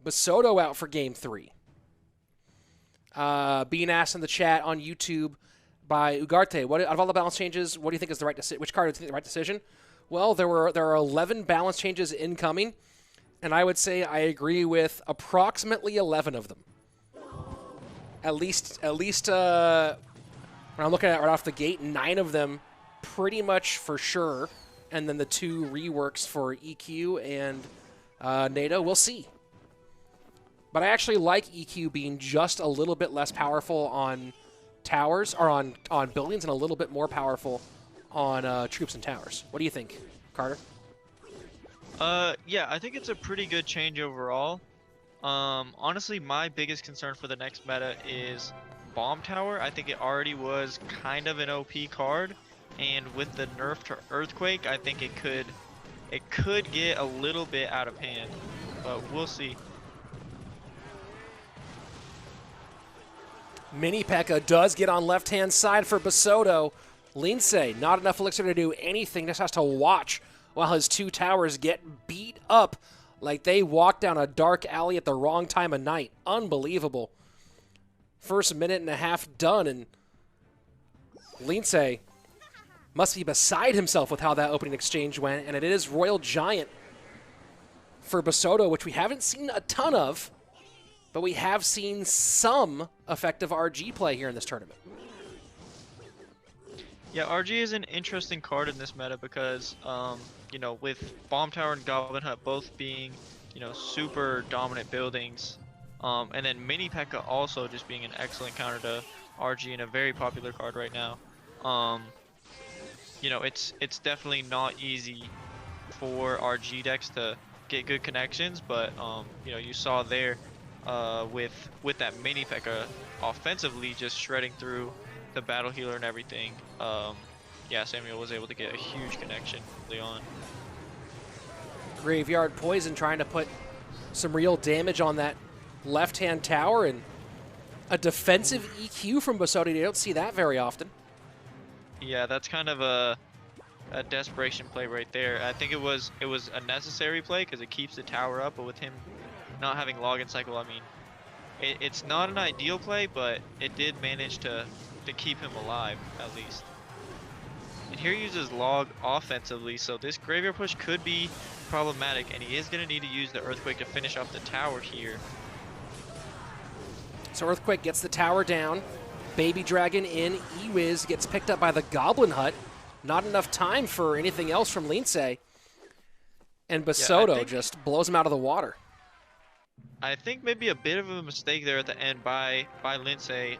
Bassotto out for game 3. Being asked in the chat on YouTube by Ugarte, out of all the balance changes, what do you think is the right decision? Which card do you think is the right decision? Well, there are 11 balance changes incoming, and I would say I agree with approximately 11 of them. At least when I'm looking at it right off the gate, 9 of them pretty much for sure, and then the 2 reworks for EQ and NATO. We'll see. But I actually like EQ being just a little bit less powerful on towers, or on buildings, and a little bit more powerful on troops and towers. What do you think, Carter? Yeah, I think it's a pretty good change overall. Honestly, my biggest concern for the next meta is Bomb Tower. I think it already was kind of an OP card, and with the nerf to Earthquake, I think it could get a little bit out of hand, but we'll see. Mini P.E.K.K.A does get on left-hand side for Bassotto. Lince, not enough elixir to do anything, just has to watch while his 2 towers get beat up like they walked down a dark alley at the wrong time of night. Unbelievable. First minute and a half done, and Lince must be beside himself with how that opening exchange went, and it is Royal Giant for Bassotto, which we haven't seen a ton of, but we have seen some effective RG play here in this tournament. Yeah, RG is an interesting card in this meta because, you know, with Bomb Tower and Goblin Hut both being, you know, super dominant buildings, and then Mini P.E.K.K.A also just being an excellent counter to RG and a very popular card right now. You know, it's definitely not easy for RG decks to get good connections, but you know, you saw there with that Mini P.E.K.K.A offensively just shredding through the battle healer and everything. Yeah, Samuel was able to get a huge connection early on. Graveyard Poison trying to put some real damage on that left-hand tower, and a defensive EQ from Bassotto. You don't see that very often. Yeah, that's kind of a desperation play right there. I think it was a necessary play because it keeps the tower up, but with him not having login cycle, I mean, it's not an ideal play, but it did manage to keep him alive at least. And here he uses log offensively, so this graveyard push could be problematic, and he is going to need to use the Earthquake to finish off the tower here. So Earthquake gets the tower down. Baby Dragon in. Ewiz gets picked up by the Goblin Hut. Not enough time for anything else from Lince. And Bassotto just blows him out of the water. I think maybe a bit of a mistake there at the end by Lince.